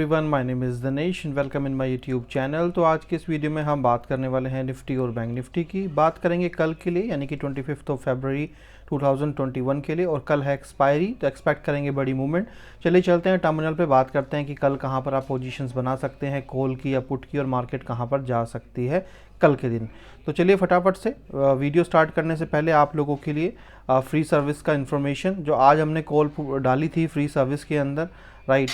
Everyone, my name is Dinesh and welcome in my YouTube channel. तो आज के इस वीडियो में हम बात करने वाले हैं निफ्टी और बैंक निफ्टी की। बात करेंगे कल के लिए यानी कि 25 फरवरी 2021 के लिए, और कल है एक्सपायरी, तो एक्सपेक्ट करेंगे बड़ी मूवमेंट। चलिए चलते हैं टर्मिनल पे, बात करते हैं कि कल कहाँ पर आप पोजीशंस बना सकते हैं कॉल की या पुट की, और मार्केट कहाँ पर जा सकती है कल के दिन। तो चलिए फटाफट से वीडियो स्टार्ट करने से पहले आप लोगों के लिए फ्री सर्विस का इन्फॉर्मेशन, जो आज हमने कॉल डाली थी फ्री सर्विस के अंदर, राइट।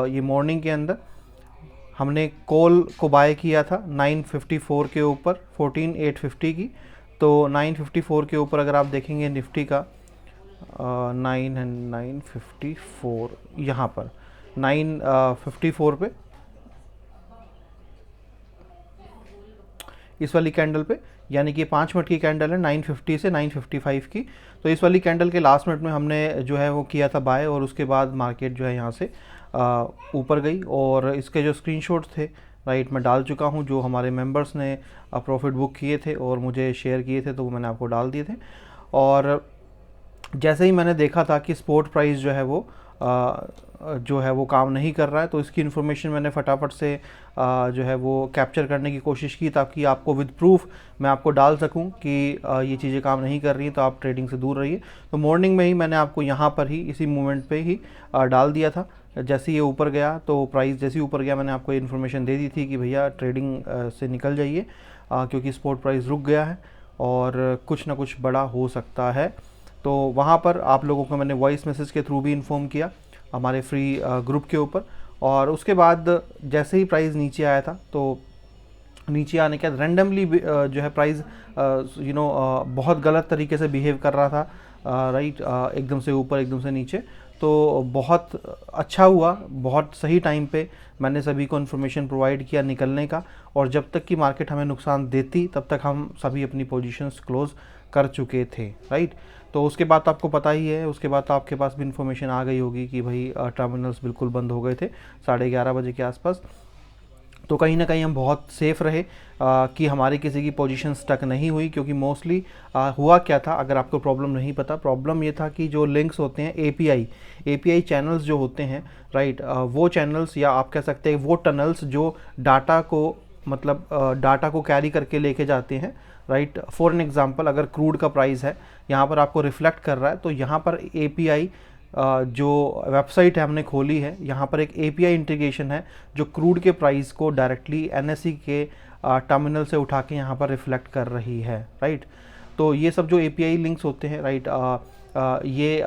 ये मॉर्निंग के अंदर हमने कॉल को बाय किया था 954 के ऊपर 14850 की। तो 954 के ऊपर अगर आप देखेंगे निफ्टी का 954 यहाँ पर 954 पे, इस वाली कैंडल पे, यानी कि 5 मिनट की कैंडल है 950 से 955 की। तो इस वाली कैंडल के लास्ट मिनट में हमने जो है वो किया था बाय, और उसके बाद मार्केट जो है यहाँ से ऊपर गई। और इसके जो स्क्रीनशॉट्स थे, राइट, मैं डाल चुका हूँ, जो हमारे मेंबर्स ने प्रॉफिट बुक किए थे और मुझे शेयर किए थे, तो वो मैंने आपको डाल दिए थे। और जैसे ही मैंने देखा था कि स्पॉट प्राइस जो है वो काम नहीं कर रहा है, तो इसकी इन्फॉर्मेशन मैंने फटाफट से जो है वो कैप्चर करने की कोशिश की, ताकि आपको विद प्रूफ मैं आपको डाल सकूं कि ये चीज़ें काम नहीं कर रही हैं, तो आप ट्रेडिंग से दूर रहिए। तो मॉर्निंग में ही मैंने आपको यहाँ पर ही इसी मोमेंट पे ही डाल दिया था। जैसे ये ऊपर गया, तो प्राइस जैसे ही ऊपर गया, मैंने आपको इन्फॉर्मेशन दे दी थी कि भैया ट्रेडिंग से निकल जाइए, क्योंकि स्पॉट प्राइस रुक गया है और कुछ ना कुछ बड़ा हो सकता है। तो वहाँ पर आप लोगों को मैंने वॉइस मैसेज के थ्रू भी इन्फॉर्म किया हमारे फ्री ग्रुप के ऊपर। और उसके बाद जैसे ही प्राइस नीचे आया था, तो नीचे आने के बाद रैंडमली जो है प्राइस बहुत गलत तरीके से बिहेव कर रहा था, राइट, एकदम से ऊपर एकदम से नीचे। तो बहुत अच्छा हुआ, बहुत सही टाइम पे मैंने सभी को इन्फॉर्मेशन प्रोवाइड किया निकलने का, और जब तक कि मार्केट हमें नुकसान देती तब तक हम सभी अपनी पोजीशंस क्लोज कर चुके थे, राइट। तो उसके बाद तो आपको पता ही है, उसके बाद तो आपके पास भी इन्फॉर्मेशन आ गई होगी कि भाई टर्मिनल्स बिल्कुल बंद हो गए थे 11:30 बजे के आसपास। तो कहीं ना कहीं हम बहुत सेफ़ रहे कि हमारी किसी की पोजीशन स्टक नहीं हुई, क्योंकि मोस्टली हुआ क्या था, अगर आपको प्रॉब्लम नहीं पता, प्रॉब्लम ये था कि जो लिंक्स होते हैं एपीआई चैनल्स जो होते हैं, राइट, वो चैनल्स, या आप कह सकते हैं वो टनल्स जो डाटा को कैरी करके लेके जाते हैं, राइट। फॉर एन एग्जांपल, अगर क्रूड का प्राइस है, यहाँ पर आपको रिफ्लेक्ट कर रहा है, तो यहाँ पर एपीआई जो वेबसाइट है हमने खोली है, यहाँ पर एक एपीआई इंटीग्रेशन है जो क्रूड के प्राइस को डायरेक्टली एनएसई के टर्मिनल से उठा के यहाँ पर रिफ्लेक्ट कर रही है, राइट। तो ये सब जो एपीआई लिंक्स होते हैं, राइट, ये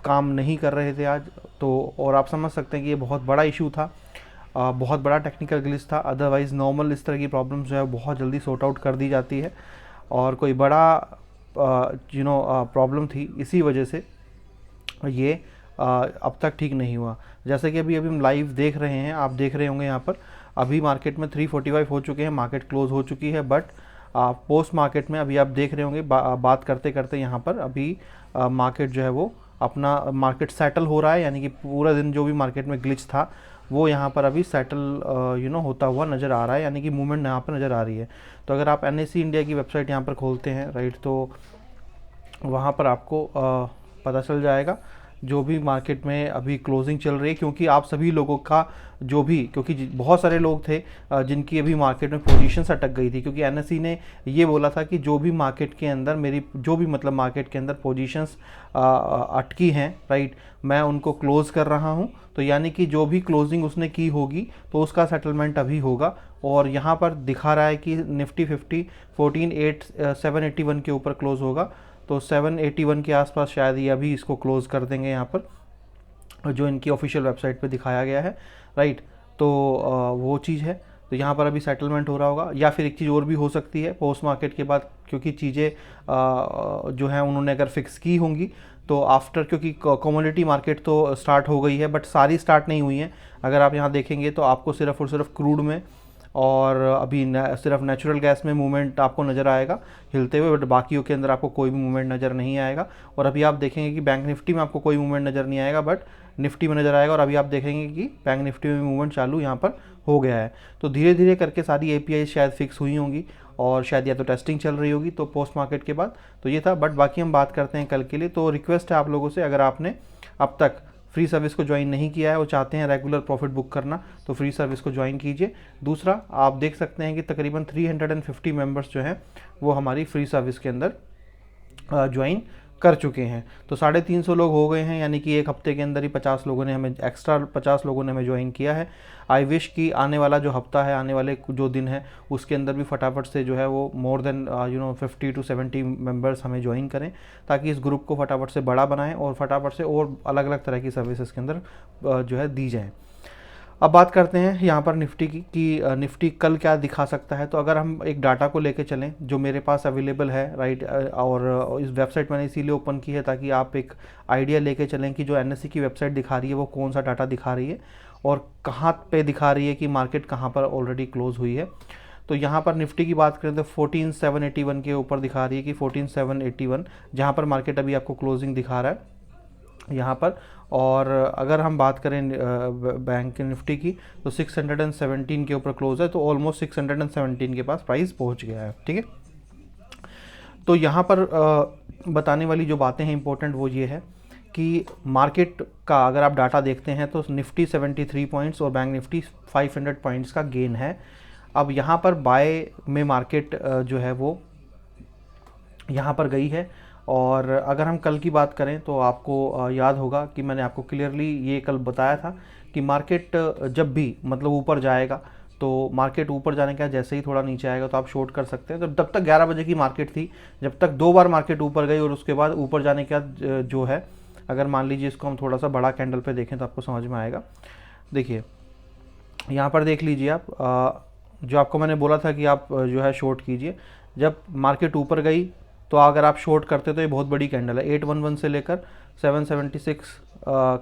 काम नहीं कर रहे थे आज। तो और आप समझ सकते हैं कि ये बहुत बड़ा इशू था, बहुत बड़ा टेक्निकल ग्लिच था। अदरवाइज़ नॉर्मल इस तरह की प्रॉब्लम्स जो है बहुत जल्दी सॉर्ट आउट कर दी जाती है, और कोई बड़ा प्रॉब्लम थी, इसी वजह से ये अब तक ठीक नहीं हुआ। जैसे कि अभी हम लाइव देख रहे हैं, आप देख रहे होंगे यहाँ पर अभी मार्केट में 345 हो चुके हैं, मार्केट क्लोज हो चुकी है। बट पोस्ट मार्केट में अभी आप देख रहे होंगे, बात करते करते यहाँ पर अभी मार्केट जो है वो अपना मार्केट सेटल हो रहा है, यानी कि पूरा दिन जो भी मार्केट में ग्लिच था वो यहाँ पर अभी सेटल होता हुआ नज़र आ रहा है, यानी कि मूवमेंट यहाँ पर नज़र आ रही है। तो अगर आप एनएसई इंडिया की वेबसाइट यहाँ पर खोलते हैं, राइट, तो वहाँ पर आपको पता चल जाएगा जो भी मार्केट में अभी क्लोजिंग चल रही है, क्योंकि आप सभी लोगों का जो भी, क्योंकि बहुत सारे लोग थे जिनकी अभी मार्केट में पोजीशंस अटक गई थी, क्योंकि एनएसई ने ये बोला था कि जो भी मार्केट के अंदर मार्केट के अंदर पोजीशंस अटकी हैं, राइट, मैं उनको क्लोज़ कर रहा हूं। तो यानी कि जो भी क्लोजिंग उसने की होगी तो उसका सेटलमेंट अभी होगा। और यहाँ पर दिखा रहा है कि निफ्टी 50 781 के ऊपर क्लोज होगा, तो 781 के आसपास शायद ये अभी इसको क्लोज़ कर देंगे यहाँ पर, जो इनकी ऑफिशियल वेबसाइट पे दिखाया गया है, राइट। तो वो चीज़ है। तो यहाँ पर अभी सेटलमेंट हो रहा होगा, या फिर एक चीज़ और भी हो सकती है पोस्ट मार्केट के बाद, क्योंकि चीज़ें जो हैं उन्होंने अगर फिक्स की होंगी तो आफ्टर, क्योंकि कमोडिटी मार्केट तो स्टार्ट हो गई है, बट सारी स्टार्ट नहीं हुई हैं। अगर आप यहाँ देखेंगे तो आपको सिर्फ और सिर्फ क्रूड में और अभी सिर्फ नेचुरल गैस में मूवमेंट आपको नज़र आएगा हिलते हुए, बट बाकियों के अंदर आपको कोई भी मूवमेंट नज़र नहीं आएगा। और अभी आप देखेंगे कि बैंक निफ्टी में आपको कोई मूवमेंट नज़र नहीं आएगा, बट निफ्टी में नज़र आएगा। और अभी आप देखेंगे कि बैंक निफ्टी में मूवमेंट चालू यहाँ पर हो गया है। तो धीरे धीरे करके सारी एपीआई शायद फिक्स हुई होंगी, और शायद या तो टेस्टिंग चल रही होगी तो पोस्ट मार्केट के बाद। तो ये था, बट बाकी हम बात करते हैं कल के लिए। तो रिक्वेस्ट है आप लोगों से, अगर आपने अब तक फ्री सर्विस को ज्वाइन नहीं किया है और चाहते हैं रेगुलर प्रॉफिट बुक करना, तो फ्री सर्विस को ज्वाइन कीजिए। दूसरा, आप देख सकते हैं कि तकरीबन 350 मेंबर्स जो हैं वो हमारी फ्री सर्विस के अंदर ज्वाइन कर चुके हैं। तो 350 लोग हो गए हैं, यानी कि एक हफ्ते के अंदर ही 50 लोगों ने हमें एक्स्ट्रा 50 लोगों ने हमें ज्वाइन किया है। आई विश कि आने वाला जो हफ्ता है, आने वाले जो दिन है, उसके अंदर भी फटाफट से जो है वो मोर देन 50 to 70 मेंबर्स हमें ज्वाइन करें, ताकि इस ग्रुप को फटाफट से बड़ा बनाएं और फटाफट से और अलग अलग तरह की सर्विसेज के अंदर जो है दी जाएँ। अब बात करते हैं यहाँ पर निफ्टी की कि निफ्टी कल क्या दिखा सकता है। तो अगर हम एक डाटा को लेके चलें जो मेरे पास अवेलेबल है, राइट, और इस वेबसाइट मैंने इसीलिए ओपन की है ताकि आप एक आइडिया लेके चलें कि जो एनएससी की वेबसाइट दिखा रही है वो कौन सा डाटा दिखा रही है और कहाँ पे दिखा रही है कि मार्केट कहाँ पर ऑलरेडी क्लोज हुई है। तो यहाँ पर निफ्टी की बात करें तो 14,781 के ऊपर दिखा रही है कि 14,781, जहाँ पर मार्केट अभी आपको क्लोजिंग दिखा रहा है यहाँ पर। और अगर हम बात करें बैंक निफ्टी की तो 617 के ऊपर क्लोज है, तो ऑलमोस्ट 617 के पास प्राइस पहुँच गया है। ठीक है, तो यहाँ पर बताने वाली जो बातें हैं इंपॉर्टेंट वो ये है कि मार्केट का अगर आप डाटा देखते हैं तो निफ्टी 73 पॉइंट्स और बैंक निफ्टी 500 पॉइंट्स का गेन है। अब यहाँ पर बाय में मार्केट जो है वो यहाँ पर गई है। और अगर हम कल की बात करें तो आपको याद होगा कि मैंने आपको क्लियरली ये कल बताया था कि मार्केट जब भी मतलब ऊपर जाएगा, तो मार्केट ऊपर जाने का जैसे ही थोड़ा नीचे आएगा तो आप शॉर्ट कर सकते हैं। तो तब तक 11 बजे की मार्केट थी, जब तक 2 बार मार्केट ऊपर गई और उसके बाद ऊपर जाने का जो है, अगर मान लीजिए इसको हम थोड़ा सा बड़ा कैंडल पे देखें तो आपको समझ में आएगा। देखिए यहाँ पर देख लीजिए आप, जो आपको मैंने बोला था कि आप जो है शॉर्ट कीजिए। जब मार्केट ऊपर गई तो अगर आप शॉर्ट करते तो ये बहुत बड़ी कैंडल है, 811 से लेकर 776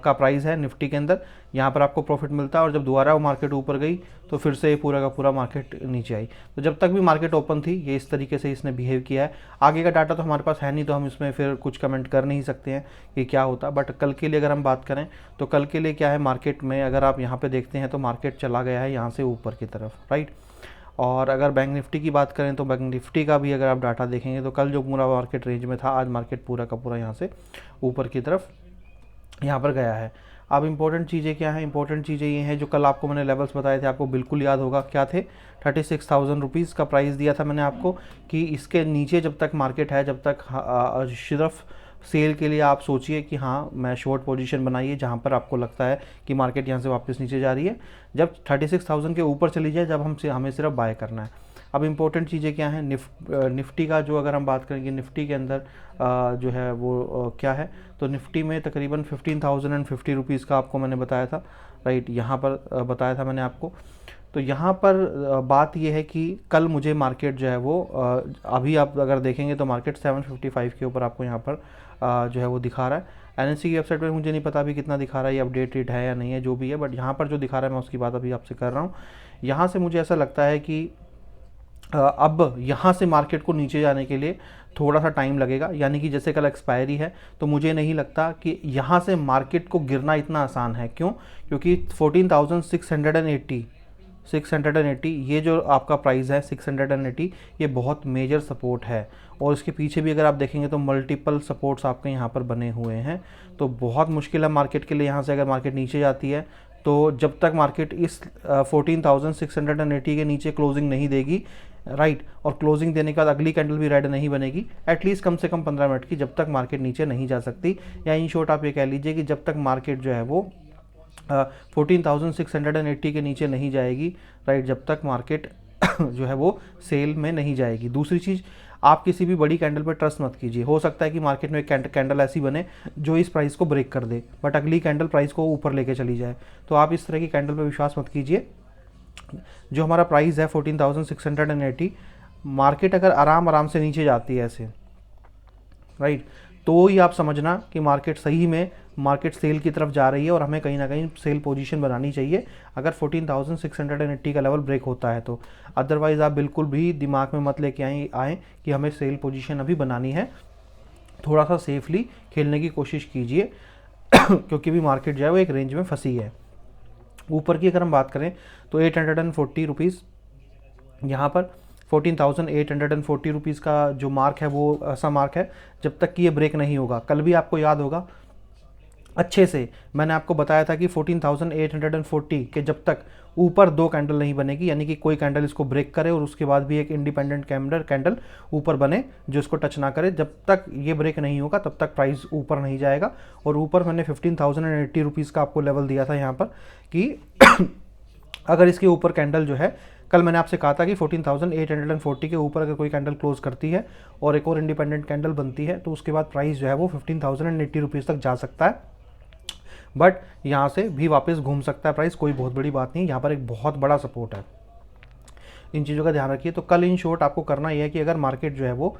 का प्राइस है निफ्टी के अंदर, यहाँ पर आपको प्रॉफिट मिलता है। और जब दोबारा वो मार्केट ऊपर गई तो फिर से ये पूरा का पूरा मार्केट नीचे आई। तो जब तक भी मार्केट ओपन थी ये इस तरीके से इसने बिहेव किया है। आगे का डाटा तो हमारे पास है नहीं, तो हम इसमें फिर कुछ कमेंट कर नहीं सकते हैं कि क्या होता। बट कल के लिए अगर हम बात करें तो कल के लिए क्या है, मार्केट में अगर आप यहाँ पर देखते हैं तो मार्केट चला गया है यहाँ से ऊपर की तरफ, राइट। और अगर बैंक निफ्टी की बात करें तो बैंक निफ्टी का भी अगर आप डाटा देखेंगे तो कल जो पूरा मार्केट रेंज में था, आज मार्केट पूरा का पूरा यहाँ से ऊपर की तरफ यहाँ पर गया है। अब इंपॉर्टेंट चीज़ें क्या हैं, इंपॉर्टेंट चीज़ें ये हैं जो कल आपको मैंने लेवल्स बताए थे, आपको बिल्कुल याद होगा क्या थे। 36,000 रुपीज़ का प्राइस दिया था मैंने आपको कि इसके नीचे जब तक मार्केट है, जब तक सिर्फ सेल के लिए आप सोचिए कि हाँ मैं शॉर्ट पोजीशन बनाइए जहाँ पर आपको लगता है कि मार्केट यहाँ से वापस नीचे जा रही है। जब 36,000 के ऊपर चली जाए जब हमें सिर्फ बाय करना है। अब इंपॉर्टेंट चीज़ें क्या हैं, निफ्टी का जो अगर हम बात करेंगे निफ्टी के अंदर जो है वो क्या है, तो निफ्टी में तकरीबन 15,050 रुपीज़ का आपको मैंने बताया था, राइट, यहाँ पर बताया था मैंने आपको। तो यहाँ पर बात ये है कि कल मुझे मार्केट जो है वो अभी आप अगर देखेंगे तो मार्केट 755 के ऊपर आपको यहाँ पर जो है वो दिखा रहा है। एनएससी की वेबसाइट पर मुझे नहीं पता अभी कितना दिखा रहा है, ये अपडेटेड है या नहीं है, जो भी है, बट यहाँ पर जो दिखा रहा है मैं उसकी बात अभी आपसे कर रहा हूँ। यहाँ से मुझे ऐसा लगता है कि अब यहाँ से मार्केट को नीचे जाने के लिए थोड़ा सा टाइम लगेगा, यानी कि जैसे कल एक्सपायरी है तो मुझे नहीं लगता कि यहाँ से मार्केट को गिरना इतना आसान है। क्यों? क्योंकि 14,680 ये जो आपका प्राइस है 680, ये बहुत मेजर सपोर्ट है। और इसके पीछे भी अगर आप देखेंगे तो मल्टीपल सपोर्ट्स आपके यहाँ पर बने हुए हैं। तो बहुत मुश्किल है मार्केट के लिए यहाँ से अगर मार्केट नीचे जाती है तो जब तक मार्केट इस 14,680 के नीचे क्लोजिंग नहीं देगी, राइट, और क्लोजिंग देने के बाद अगली कैंडल भी रेड नहीं बनेगी एटलीस्ट कम से कम 15 मिनट की, जब तक मार्केट नीचे नहीं जा सकती। या इन शॉर्ट आप ये कह लीजिए कि जब तक मार्केट जो है वो 14,680 के नीचे नहीं जाएगी, राइट, जब तक मार्केट जो है वो सेल में नहीं जाएगी। दूसरी चीज़, आप किसी भी बड़ी कैंडल पर ट्रस्ट मत कीजिए। हो सकता है कि मार्केट में एक कैंडल ऐसी बने जो इस प्राइस को ब्रेक कर दे, बट अगली कैंडल प्राइस को ऊपर लेके चली जाए। तो आप इस तरह की कैंडल पर विश्वास मत कीजिए। जो हमारा प्राइस है 14,680, मार्केट अगर आराम से नीचे जाती है ऐसे, राइट, तो ही आप समझना कि मार्केट सही में मार्केट सेल की तरफ जा रही है और हमें कहीं ना कहीं सेल पोजीशन बनानी चाहिए अगर 14,680 का लेवल ब्रेक होता है तो। अदरवाइज़ आप बिल्कुल भी दिमाग में मत लेके आए कि हमें सेल पोजीशन अभी बनानी है। थोड़ा सा सेफली खेलने की कोशिश कीजिए क्योंकि भी मार्केट जो है वो एक रेंज में फंसी है। ऊपर की अगर हम बात करें तो 840 रुपीज़, यहाँ पर 14,840 रुपीज़ का जो मार्क है वो ऐसा मार्क है जब तक कि ये ब्रेक नहीं होगा। कल भी आपको याद होगा अच्छे से। मैंने आपको बताया था कि 14,840 के जब तक ऊपर दो कैंडल नहीं बनेगी, यानी कि कोई कैंडल इसको ब्रेक करे और उसके बाद भी एक इंडिपेंडेंट कैंडल ऊपर बने जो इसको टच ना करे, जब तक ये ब्रेक नहीं होगा तब तक प्राइस ऊपर नहीं जाएगा। और ऊपर मैंने 15,080 रुपीज़ का आपको लेवल दिया था यहाँ पर कि अगर इसके ऊपर कैंडल जो है, कल मैंने आपसे कहा था कि 14,840 के ऊपर अगर कोई कैंडल क्लोज करती है और एक और इंडिपेंडेंट कैंडल बनती है तो उसके बाद प्राइस जो है वो 15,080 रुपीज़ तक जा सकता है। बट यहाँ से भी वापस घूम सकता है प्राइस, कोई बहुत बड़ी बात नहीं। यहाँ पर एक बहुत बड़ा सपोर्ट है, इन चीज़ों का ध्यान रखिए। तो कल इन शॉर्ट आपको करना यह है कि अगर मार्केट जो है वो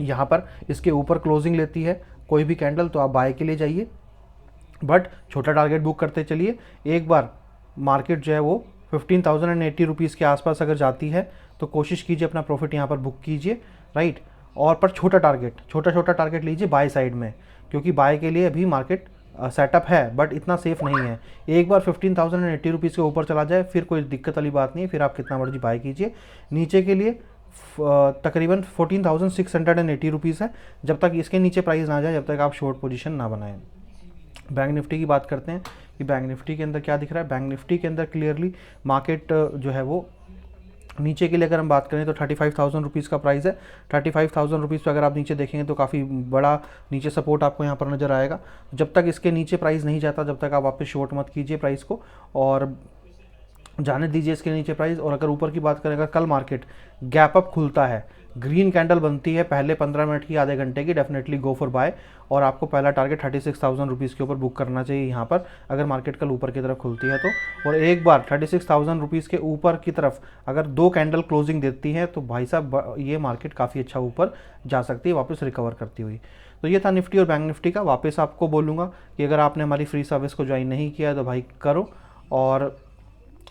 यहाँ पर इसके ऊपर क्लोजिंग लेती है कोई भी कैंडल तो आप बाय के लिए जाइए, बट छोटा टारगेट बुक करते चलिए। एक बार मार्केट जो है वो 15,080 रुपीज़ के आसपास अगर जाती है तो कोशिश कीजिए अपना प्रॉफिट यहाँ पर बुक कीजिए, राइट। और पर छोटा टारगेट लीजिए बाय साइड में, क्योंकि बाय के लिए अभी मार्केट सेटअप है बट इतना सेफ नहीं है। एक बार 15,080 रुपीज़ के ऊपर चला जाए फिर कोई दिक्कत वाली बात नहीं है, फिर आप कितना मर्जी बाय कीजिए। नीचे के लिए तकरीबन 14,680 रुपीज़ है, जब तक इसके नीचे प्राइस ना जाए जब तक आप शॉर्ट पोजीशन ना बनाएं। बैंक निफ्टी की बात करते हैं कि बैंक निफ्टी के अंदर क्या दिख रहा है। बैंक निफ्टी के अंदर क्लियरली मार्केट जो है वो नीचे के लिए अगर हम बात करें तो 35,000 रुपीज़ का प्राइस है। 35,000 रुपीज़ पर अगर आप नीचे देखेंगे तो काफ़ी बड़ा नीचे सपोर्ट आपको यहाँ पर नज़र आएगा। जब तक इसके नीचे प्राइस नहीं जाता जब तक आप वापस शॉर्ट मत कीजिए प्राइस को और जाने दीजिए इसके नीचे प्राइस। और अगर ऊपर की बात करें, अगर कल मार्केट गैप अप खुलता है, ग्रीन कैंडल बनती है पहले 15 मिनट की आधे घंटे की, डेफिनेटली गो फॉर बाय। और आपको पहला टारगेट 36,000 रुपीज़ के ऊपर बुक करना चाहिए यहाँ पर, अगर मार्केट कल ऊपर की तरफ खुलती है तो। और एक बार 36,000 रुपीज़ के ऊपर की तरफ अगर दो कैंडल क्लोजिंग देती है तो भाई साहब ये मार्केट काफ़ी अच्छा ऊपर जा सकती है वापस रिकवर करती हुई। तो ये था निफ्टी और बैंक निफ्टी का। वापस आपको बोलूँगा कि अगर आपने हमारी फ्री सर्विस को ज्वाइन नहीं किया है तो भाई करो, और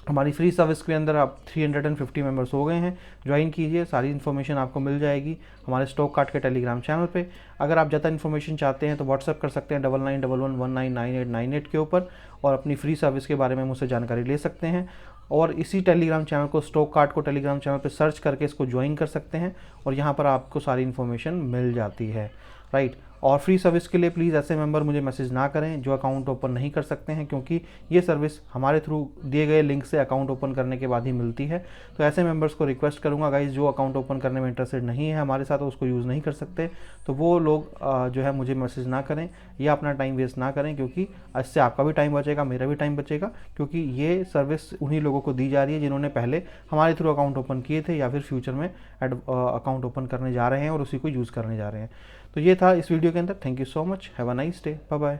हमारी फ्री सर्विस के अंदर आप 350 मेंबर्स हो गए हैं, ज्वाइन कीजिए, सारी इन्फॉर्मेशन आपको मिल जाएगी हमारे स्टॉक कार्ड के टेलीग्राम चैनल पे। अगर आप ज़्यादा इन्फॉर्मेशन चाहते हैं तो व्हाट्सअप कर सकते हैं 9911199898 के ऊपर, और अपनी फ्री सर्विस के बारे में मुझसे जानकारी ले सकते हैं। और इसी टेलीग्राम चैनल को, स्टॉक कार्ड को टेलीग्राम चैनल पर सर्च करके इसको ज्वाइन कर सकते हैं और यहाँ पर आपको सारी इन्फॉर्मेशन मिल जाती है, राइट। और फ्री सर्विस के लिए प्लीज़ ऐसे मेंबर मुझे मैसेज ना करें जो अकाउंट ओपन नहीं कर सकते हैं, क्योंकि ये सर्विस हमारे थ्रू दिए गए लिंक से अकाउंट ओपन करने के बाद ही मिलती है। तो ऐसे मेंबर्स को रिक्वेस्ट करूंगा गाइज, जो अकाउंट ओपन करने में इंटरेस्टेड नहीं है हमारे साथ, उसको यूज़ नहीं कर सकते, तो वो लोग जो है मुझे मैसेज ना करें या अपना टाइम वेस्ट ना करें, क्योंकि इससे आपका भी टाइम बचेगा, मेरा भी टाइम बचेगा। क्योंकि ये सर्विस उन्हीं लोगों को दी जा रही है जिन्होंने पहले हमारे थ्रू अकाउंट ओपन किए थे या फिर फ्यूचर में अकाउंट ओपन करने जा रहे हैं और उसी को यूज़ करने जा रहे हैं। तो ये था इस वीडियो के अंदर। Thank you so much, have a nice day, bye bye.